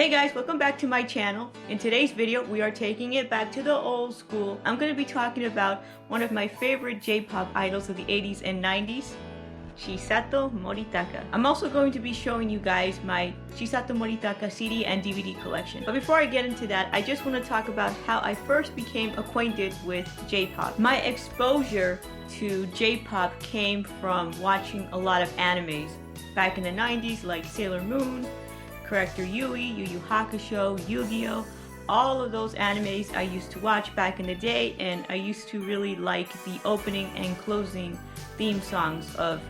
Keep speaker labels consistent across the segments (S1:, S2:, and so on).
S1: Hey guys, welcome back to my channel. In today's video, we are taking it back to the old school. I'm going to be talking about one of my favorite J-pop idols of the 80s and 90s, Chisato Moritaka. I'm also going to be showing you guys my Chisato Moritaka CD and DVD collection. But before I get into that, I just want to talk about how I first became acquainted with J-pop. My exposure to J-pop came from watching a lot of animes back in the 90s like Sailor Moon, Character Yui, Yu Yu Hakusho, Yu-Gi-Oh! All of those animes I used to watch back in the day, and I used to really like the opening and closing theme songs of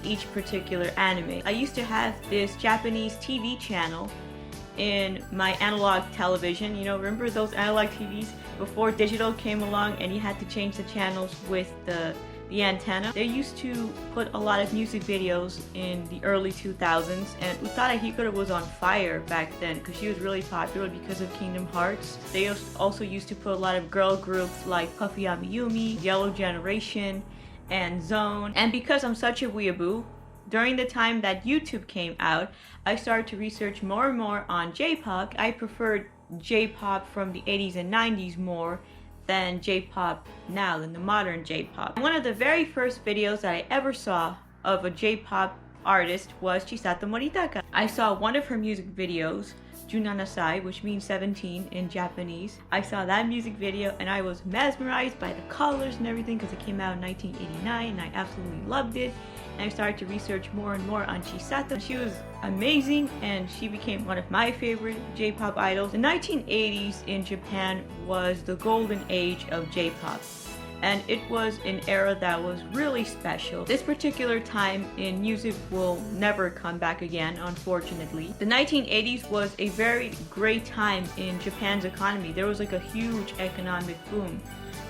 S1: each particular anime. I used to have this Japanese TV channel in my analog television. You know, remember those analog TVs before digital came along and you had to change the channels with the antenna? They used to put a lot of music videos in the early 2000s, and Utada Hikaru was on fire back then because she was really popular because of Kingdom Hearts. They also used to put a lot of girl groups like Puffy Amiyumi, Yellow Generation, and Zone. And because I'm such a weeaboo, during the time that YouTube came out, I started to research more and more on J-pop. I preferred J-pop from the 80s and 90s more than J-pop now, than the modern J-pop. One of the very first videos that I ever saw of a J-pop artist was Chisato Moritaka. I saw one of her music videos, Junanasai, which means 17 in Japanese. I saw that music video and I was mesmerized by the colors and everything because it came out in 1989 and I absolutely loved it. And I started to research more and more on Chisato. She was amazing and she became one of my favorite J-pop idols. The 1980s in Japan was the golden age of J-pop, and it was an era that was really special. This particular time in music will never come back again, unfortunately. The 1980s was a very great time in Japan's economy. There was like a huge economic boom,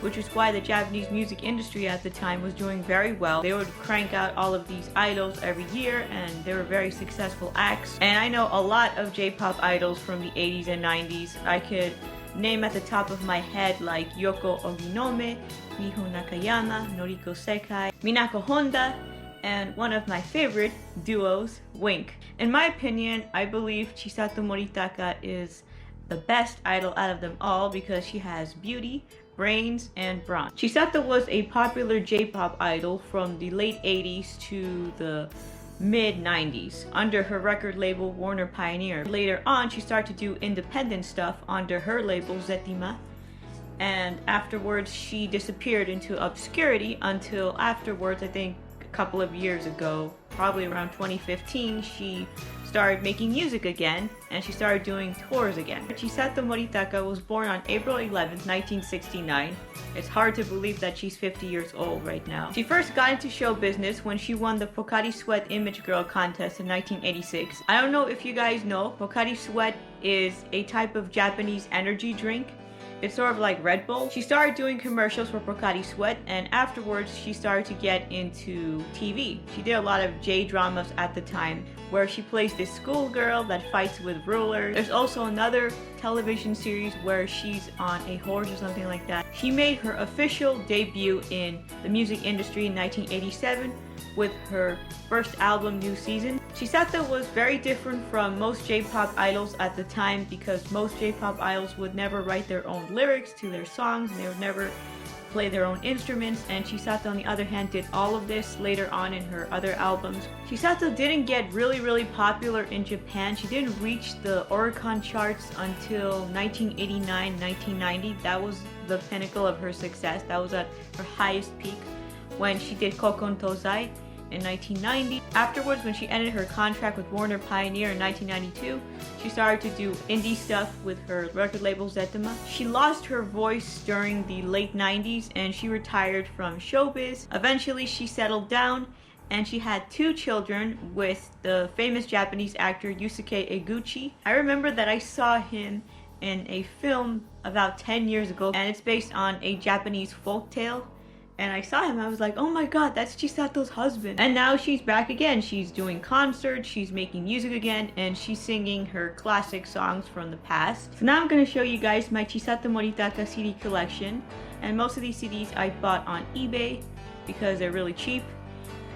S1: which is why the Japanese music industry at the time was doing very well. They would crank out all of these idols every year and they were very successful acts. And I know a lot of J-pop idols from the 80s and 90s. I could name at the top of my head like Yoko Oginome, Miho Nakayama, Noriko Sakai, Minako Honda, and one of my favorite duos, Wink. In my opinion, I believe Chisato Moritaka is the best idol out of them all because she has beauty, brains, and brawn. Chisato was a popular J-pop idol from the late 80s to the mid-90s under her record label Warner Pioneer. Later on, she started to do independent stuff under her label Zetima, and afterwards she disappeared into obscurity until afterwards, I think a couple of years ago, probably around 2015, she started making music again and she started doing tours again. Chisato Moritaka was born on April 11th, 1969. It's hard to believe that she's 50 years old right now. She first got into show business when she won the Pocari Sweat Image Girl contest in 1986. I don't know if you guys know, Pocari Sweat is a type of Japanese energy drink. It's sort of like Red Bull. She started doing commercials for Pocari Sweat, and afterwards she started to get into TV. She did a lot of J-dramas at the time where she plays this schoolgirl that fights with rulers. There's also another television series where she's on a horse or something like that. She made her official debut in the music industry in 1987 with her first album, New Season. Chisato was very different from most J-pop idols at the time because most J-pop idols would never write their own lyrics to their songs and they would never play their own instruments, and Chisato on the other hand did all of this later on in her other albums. Chisato didn't get really popular in Japan. She didn't reach the Oricon charts until 1989-1990. That was the pinnacle of her success. That was at her highest peak when she did Kokon Tozai in 1990. Afterwards, when she ended her contract with Warner Pioneer in 1992, she started to do indie stuff with her record label Zetima. She lost her voice during the late 90s and she retired from showbiz. Eventually, she settled down and she had 2 children with the famous Japanese actor Yusuke Eguchi. I remember that I saw him in a film about 10 years ago, and it's based on a Japanese folktale. And I saw him, I was like, oh my god, that's Chisato's husband. And now she's back again. She's doing concerts, she's making music again, and she's singing her classic songs from the past. So now I'm going to show you guys my Chisato Moritaka CD collection. And most of these CDs I bought on eBay because they're really cheap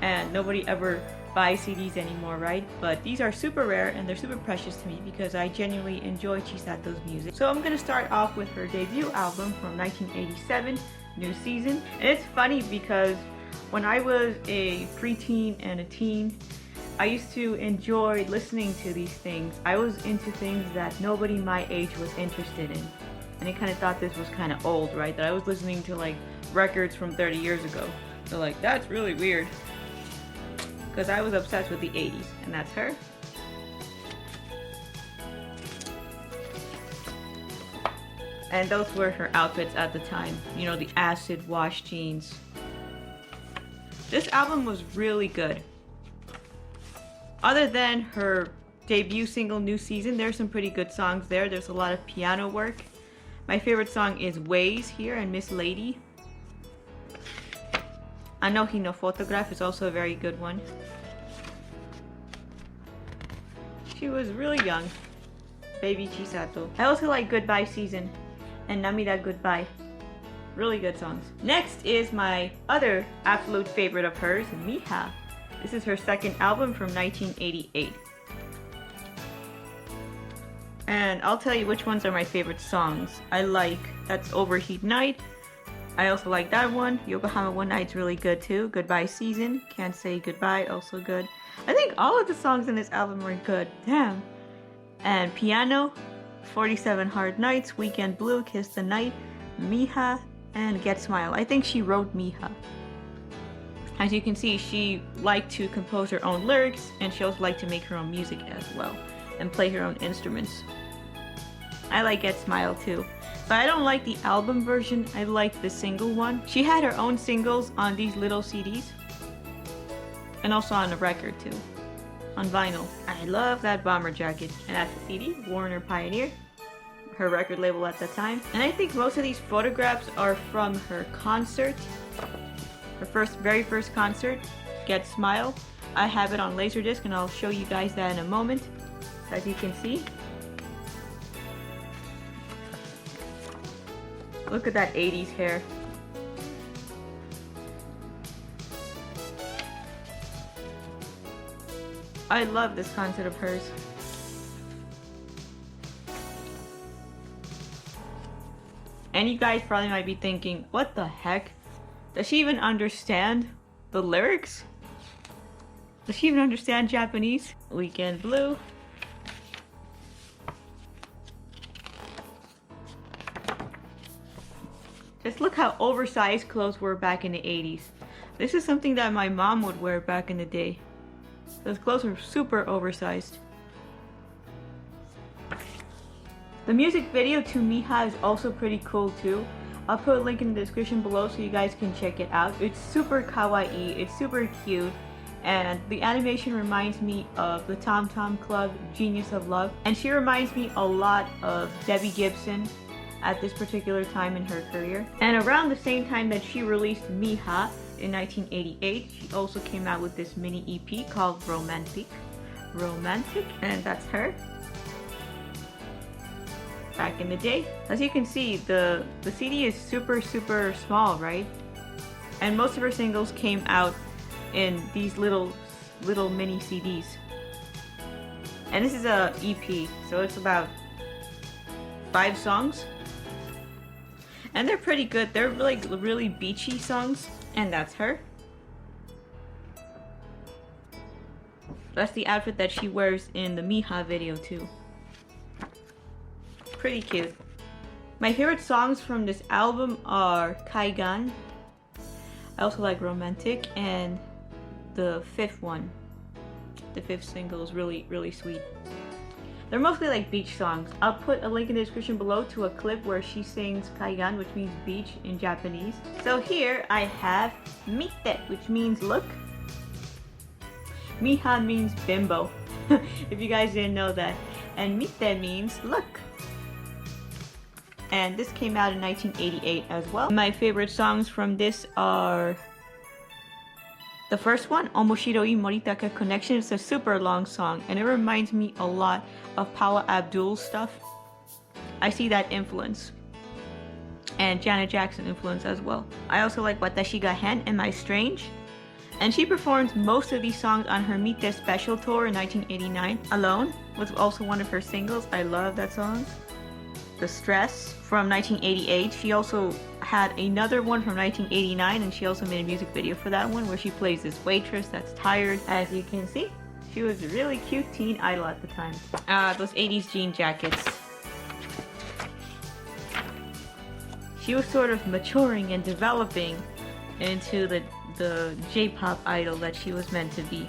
S1: and nobody ever buy CDs anymore, right? But these are super rare and they're super precious to me because I genuinely enjoy Chisato's music. So I'm gonna start off with her debut album from 1987, New Season. And it's funny because when I was a preteen and a teen, I used to enjoy listening to these things. I was into things that nobody my age was interested in. And I kind of thought this was kind of old, right? That I was listening to like records from 30 years ago. So like, that's really weird. Because I was obsessed with the 80s, and that's her. And those were her outfits at the time. You know, the acid wash jeans. This album was really good. Other than her debut single, New Season, there's some pretty good songs there. There's a lot of piano work. My favorite song is Ways here and Miss Lady. Anohi no Photograph is also a very good one. She was really young. Baby Chisato. I also like Goodbye Season and Namida Goodbye. Really good songs. Next is my other absolute favorite of hers, Miha. This is her second album from 1988. And I'll tell you which ones are my favorite songs. I like That's Overheat Night. I also like that one. Yokohama One Night's really good too. Goodbye Season. Can't Say Goodbye, also good. I think all of the songs in this album are good. Damn. And Piano, 47 Hard Nights, Weekend Blue, Kiss the Night, Miha, and Get Smile. I think she wrote Miha. As you can see, she liked to compose her own lyrics, and she also liked to make her own music as well, and play her own instruments. I like Get Smile too. But I don't like the album version, I like the single one. She had her own singles on these little CDs. And also on a record too. On vinyl. I love that bomber jacket. And that's the CD, Warner Pioneer. Her record label at the time. And I think most of these photographs are from her concert. Her very first concert, Get Smile. I have it on Laserdisc and I'll show you guys that in a moment. As you can see. Look at that 80s hair. I love this concert of hers. And you guys probably might be thinking, what the heck? Does she even understand the lyrics? Does she even understand Japanese? Weekend Blue. Just look how oversized clothes were back in the 80s. This is something that my mom would wear back in the day. Those clothes were super oversized. The music video to Miha is also pretty cool too. I'll put a link in the description below so you guys can check it out. It's super kawaii, it's super cute, and the animation reminds me of the Tom Tom Club Genius of Love. And she reminds me a lot of Debbie Gibson at this particular time in her career. And around the same time that she released Miha in 1988, she also came out with this mini EP called Romantic, and that's her. Back in the day. As you can see, the CD is super small, right? And most of her singles came out in these little mini CDs. And this is a EP, so it's about 5 songs. And they're pretty good. They're really beachy songs. And that's her. That's the outfit that she wears in the Miha video too. Pretty cute. My favorite songs from this album are Kaigan. I also like Romantic, and the 5th one. The 5th single is really sweet. They're mostly like beach songs. I'll put a link in the description below to a clip where she sings Kaigan, which means beach in Japanese. So here I have Mite, which means look. Miha means bimbo, if you guys didn't know that. And Mite means look. And this came out in 1988 as well. My favorite songs from this are the first one, Omoshiroi Moritaka Connection. It's a super long song and it reminds me a lot of Paula Abdul's stuff. I see that influence. And Janet Jackson influence as well. I also like Watashi ga Hen, Am I Strange? And she performed most of these songs on her Mite Special Tour in 1989. Alone was also one of her singles. I love that song. The Stress from 1988. She also had another one from 1989, and she also made a music video for that one where she plays this waitress that's tired. As you can see, she was a really cute teen idol at the time. Those 80s jean jackets. She was sort of maturing and developing into the J-pop idol that she was meant to be.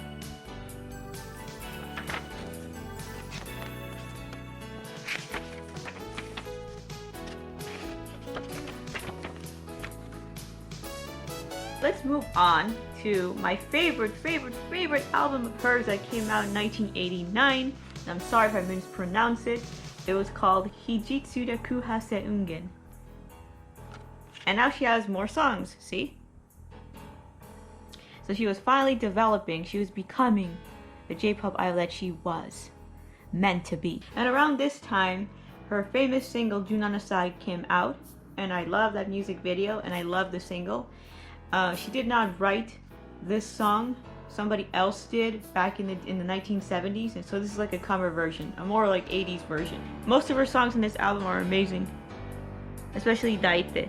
S1: Let's move on to my favorite album of hers that came out in 1989. And I'm sorry if I mispronounce it. It was called Hijitsuraku Hase Ungen. And now she has more songs, see? So she was finally developing, she was becoming the J-pop idol that she was meant to be. And around this time, her famous single Junanasai came out, and I love that music video, and I love the single. She did not write this song, somebody else did back in the 1970s, and so this is like a cover version, a more like 80s version. Most of her songs in this album are amazing, especially Daite.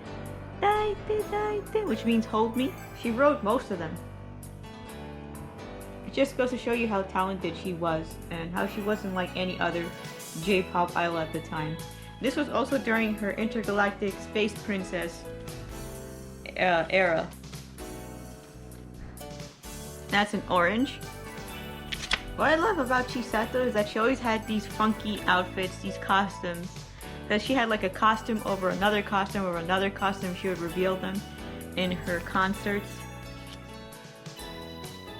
S1: Daite, daite, which means hold me. She wrote most of them. It just goes to show you how talented she was and how she wasn't like any other J-pop idol at the time. This was also during her intergalactic space princess era. That's an orange. What I love about Chisato is that she always had these funky outfits, these costumes. That she had like a costume over another costume over another costume. She would reveal them in her concerts.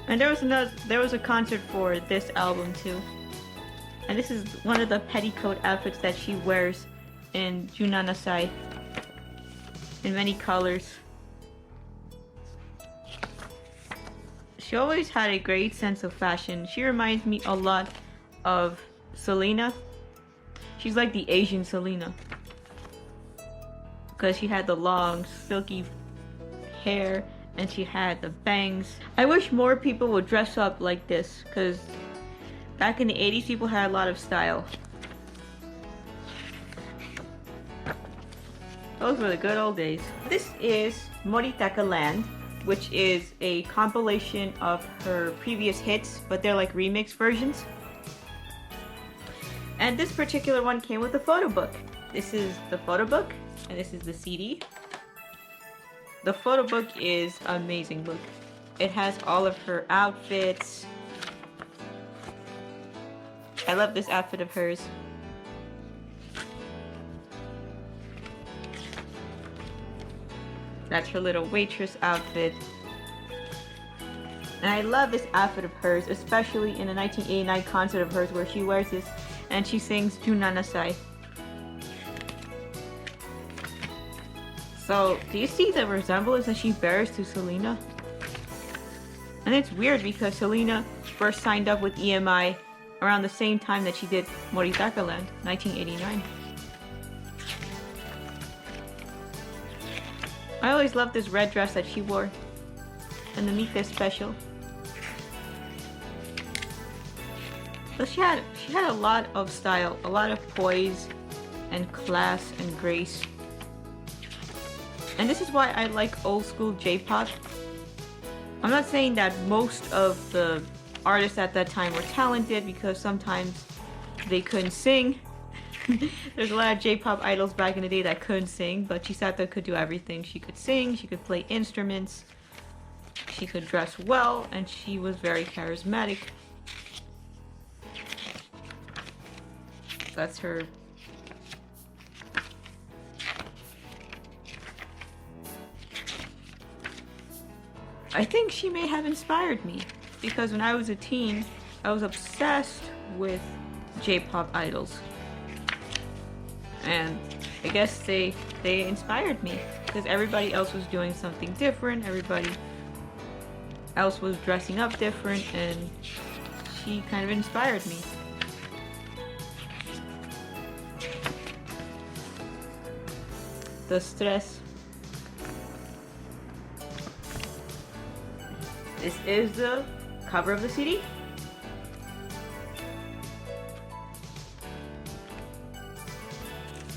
S1: And there was a concert for this album too. And this is one of the petticoat outfits that she wears in Junanasai in many colors. She always had a great sense of fashion. She reminds me a lot of Selena. She's like the Asian Selena. Because she had the long, silky hair and she had the bangs. I wish more people would dress up like this, because back in the 80s people had a lot of style. Those were the good old days. This is Moritaka Land, which is a compilation of her previous hits, but they're like remix versions. And this particular one came with a photo book. This is the photo book, and this is the CD. The photo book is an amazing book. It has all of her outfits. I love this outfit of hers. That's her little waitress outfit. And I love this outfit of hers, especially in a 1989 concert of hers where she wears this and she sings Junanasai. So, do you see the resemblance that she bears to Selena? And it's weird because Selena first signed up with EMI around the same time that she did Moritaka Land, 1989. I always loved this red dress that she wore in the Meet This special. But she had a lot of style, a lot of poise and class and grace. And this is why I like old school J-pop. I'm not saying that most of the artists at that time were talented, because sometimes they couldn't sing. There's a lot of J-pop idols back in the day that couldn't sing, but Chisato could do everything. She could sing, she could play instruments, she could dress well, and she was very charismatic. That's her. I think she may have inspired me, because when I was a teen, I was obsessed with J-pop idols. And I guess they inspired me, because everybody else was doing something different, everybody else was dressing up different, and she kind of inspired me. The Stress. This is the cover of the CD.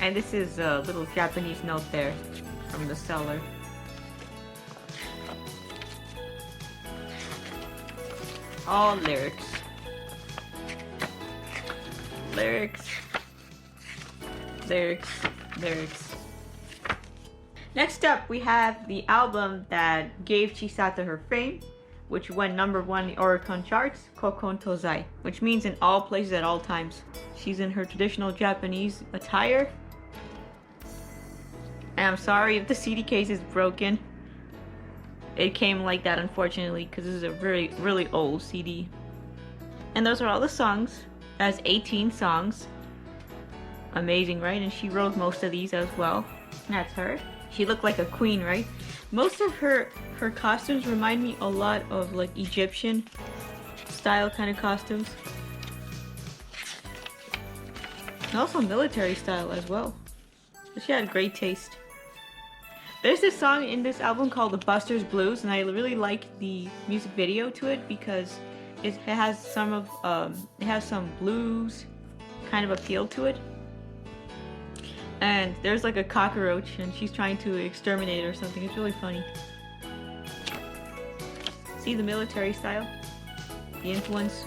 S1: And this is a little Japanese note there from the seller. All lyrics. Lyrics. Lyrics. Lyrics. Next up, we have the album that gave Chisato her fame, which went #1 in the Oricon charts, Kokon Tozai, which means in all places at all times. She's in her traditional Japanese attire. And I'm sorry if the CD case is broken. It came like that, unfortunately, because this is a really old CD. And those are all the songs. It has 18 songs. Amazing, right? And she wrote most of these as well. And that's her. She looked like a queen, right? Most of her costumes remind me a lot of like Egyptian style kind of costumes. And also military style as well. But she had great taste. There's this song in this album called The Buster's Blues, and I really like the music video to it because it has some blues kind of appeal to it. And there's like a cockroach and she's trying to exterminate it or something. It's really funny. See the military style? The influence?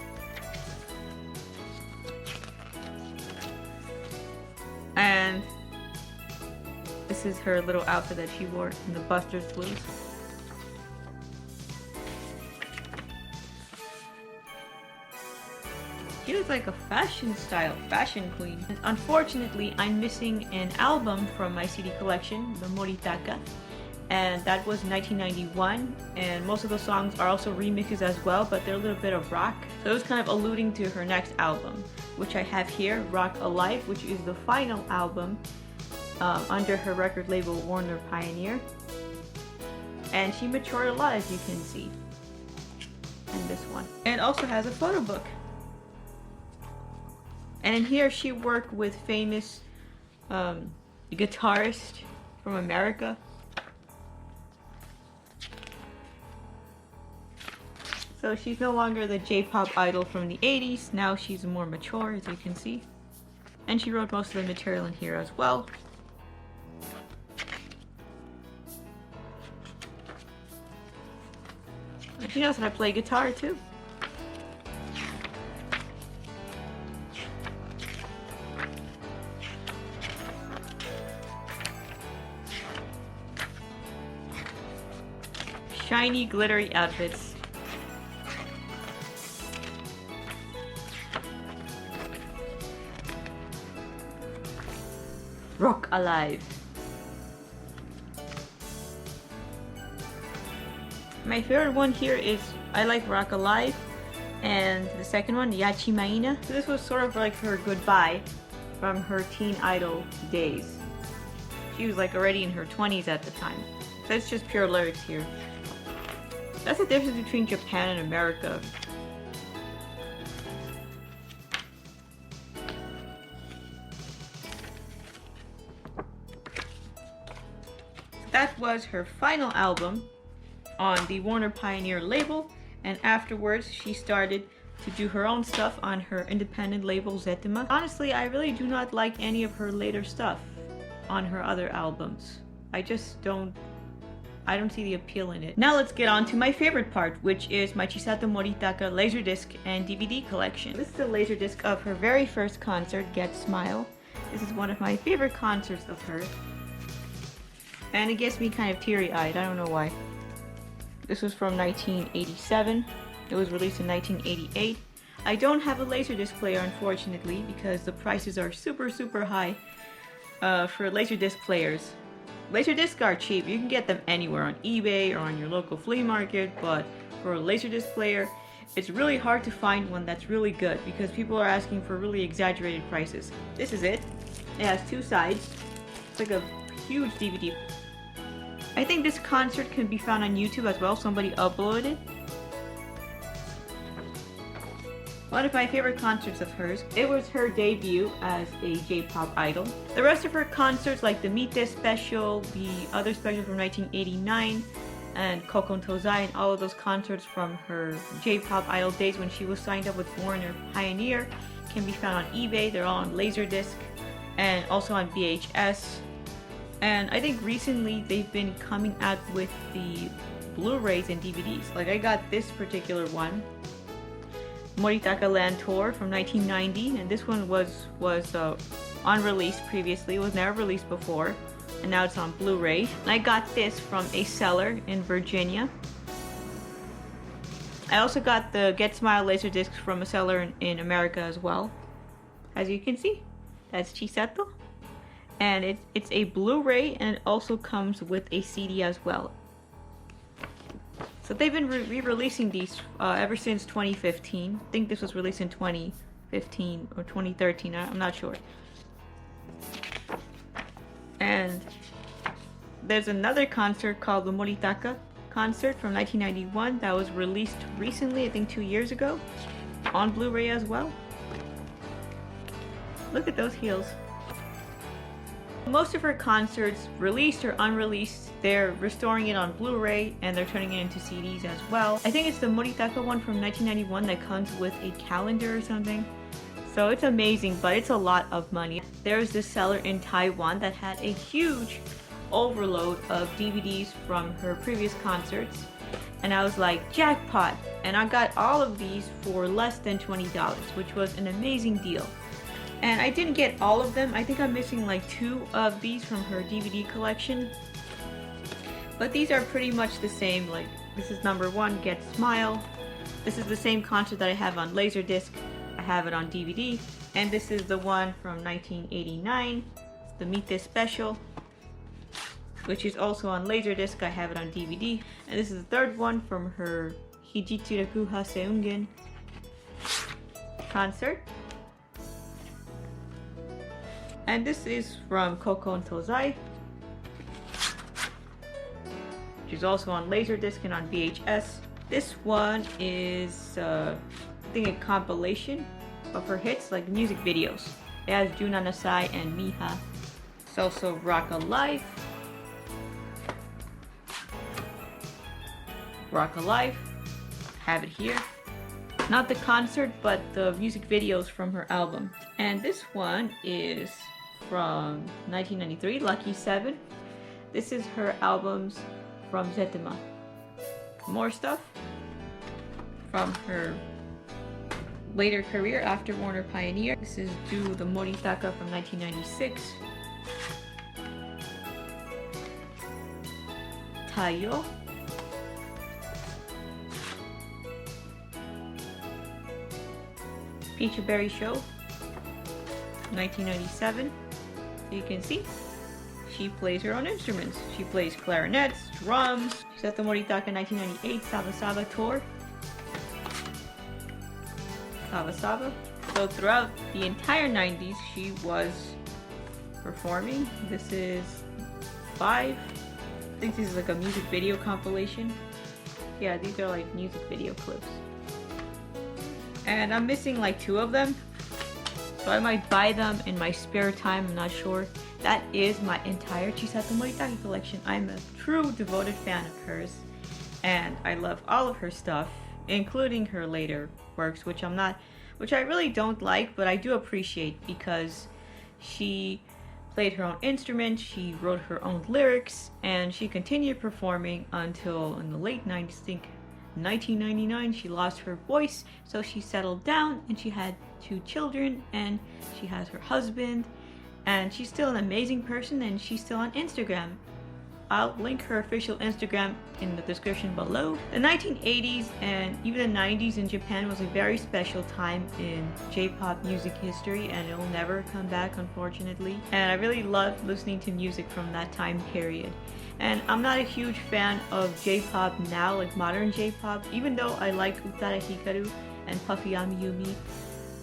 S1: And this is her little outfit that she wore in the Buster's Blues. She was like a fashion queen. And unfortunately, I'm missing an album from my CD collection, the Moritaka, and that was 1991. And most of the songs are also remixes as well, but they're a little bit of rock. So it was kind of alluding to her next album, which I have here, Rock Alive, which is the final album under her record label Warner Pioneer. And she matured a lot, as you can see in this one. And it also has a photo book. And in here she worked with famous guitarists from America. So she's no longer the J-pop idol from the 80s. Now she's more mature, as you can see. And she wrote most of the material in here as well. And she knows how to play guitar too. Shiny, glittery outfits. Rock Alive. My favorite one here is, I like Rock Alive, and the second one, Yachimaina. So this was sort of like her goodbye from her teen idol days. She was like already in her 20s at the time. So it's just pure lyrics here. That's the difference between Japan and America. That was her final album on the Warner Pioneer label, and afterwards she started to do her own stuff on her independent label Zetima. Honestly, I really do not like any of her later stuff on her other albums. I don't see the appeal in it. Now let's get on to my favorite part, which is my Chisato Moritaka Laserdisc and DVD collection. This is the Laserdisc of her very first concert, Get Smile. This is one of my favorite concerts of hers. And it gets me kind of teary-eyed, I don't know why. This was from 1987. It was released in 1988. I don't have a Laserdisc player, unfortunately, because the prices are super high for Laserdisc players. Laserdiscs are cheap. You can get them anywhere on eBay or on your local flea market, but for a Laserdisc player, it's really hard to find one that's really good because people are asking for really exaggerated prices. This is it. It has two sides. It's like a huge DVD. I think this concert can be found on YouTube as well. Somebody uploaded it. One of my favorite concerts of hers. It was her debut as a J-pop idol. The rest of her concerts, like the Meet This special, the other special from 1989, and Kokon Tozai and all of those concerts from her J-pop idol days when she was signed up with Warner Pioneer can be found on eBay. They're all on Laserdisc and also on VHS. And I think recently they've been coming out with the Blu-rays and DVDs. Like I got this particular one, Moritaka Land Tour from 1990, and this one was unreleased previously. It was never released before, and now it's on Blu-ray. And I got this from a seller in Virginia. I also got the Get Smile Laserdiscs from a seller in America as well. As you can see, that's Chisato. And it's a Blu-ray, and it also comes with a CD as well. So they've been re-releasing these ever since 2015. I think this was released in 2015 or 2013, I'm not sure. And there's another concert called the Moritaka concert from 1991 that was released recently, I think 2 years ago, on Blu-ray as well. Look at those heels. Most of her concerts, released or unreleased, they're restoring it on Blu-ray and they're turning it into CDs as well. I think it's the Moritaka one from 1991 that comes with a calendar or something. So it's amazing, but it's a lot of money. There's this seller in Taiwan that had a huge overload of DVDs from her previous concerts. And I was like, jackpot! And I got all of these for less than $20, which was an amazing deal. And I didn't get all of them. I think I'm missing like 2 of these from her DVD collection. But these are pretty much the same. Like, this is number 1, Get Smile. This is the same concert that I have on Laserdisc. I have it on DVD. And this is the one from 1989. It's the Mite Special, which is also on Laserdisc. I have it on DVD. And this is the third one from her Hijitsu Haseungen concert. And this is from Kokon Tozai, which is also on Laserdisc and on VHS. This one is, I think, a compilation of her hits, like music videos. It has Juna Nasai and Miha. It's also Rock Alive. Rock Alive. Have it here. Not the concert, but the music videos from her album. And this one is from 1993, Lucky 7. This is her albums from Zetima. More stuff from her later career after Warner Pioneer. This is Do the Moritaka from 1996. Taiyo. Peachberry Show, 1997. You can see she plays her own instruments. She plays clarinets, drums. Chisato Moritaka 1998 Saba Saba Tour. Saba Saba. So throughout the entire 90s, she was performing. This is 5. I think this is like a music video compilation. Yeah, these are like music video clips. And I'm missing like 2 of them, so I might buy them in my spare time, I'm not sure. That is my entire Chisato Moritaka collection. I'm a true devoted fan of hers, and I love all of her stuff, including her later works, which I really don't like, but I do appreciate because she played her own instrument, she wrote her own lyrics, and she continued performing until in the late 90s, I think 1999, she lost her voice, so she settled down and she had 2 children and she has her husband, and she's still an amazing person, and she's still on Instagram. I'll link her official Instagram in the description below. The 1980s and even the 90s in Japan was a very special time in J-pop music history, and it will never come back, unfortunately. And I really love listening to music from that time period. And I'm not a huge fan of J-pop now, like modern J-pop, even though I like Utada Hikaru and Puffy Amiyumi.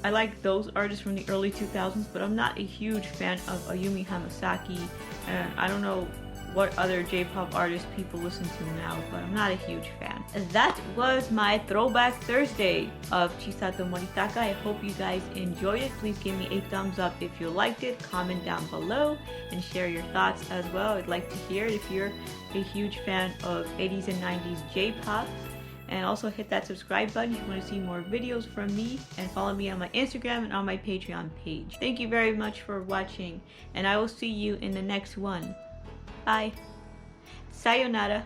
S1: I like those artists from the early 2000s, but I'm not a huge fan of Ayumi Hamasaki, and I don't know what other J-pop artists people listen to now, but I'm not a huge fan. That was my Throwback Thursday of Chisato Moritaka. I hope you guys enjoyed it. Please give me a thumbs up if you liked it, comment down below, and share your thoughts as well. I'd like to hear it if you're a huge fan of 80s and 90s J-pop. And also hit that subscribe button if you want to see more videos from me, and follow me on my Instagram and on my Patreon page. Thank you very much for watching, and I will see you in the next one. Bye. Sayonara.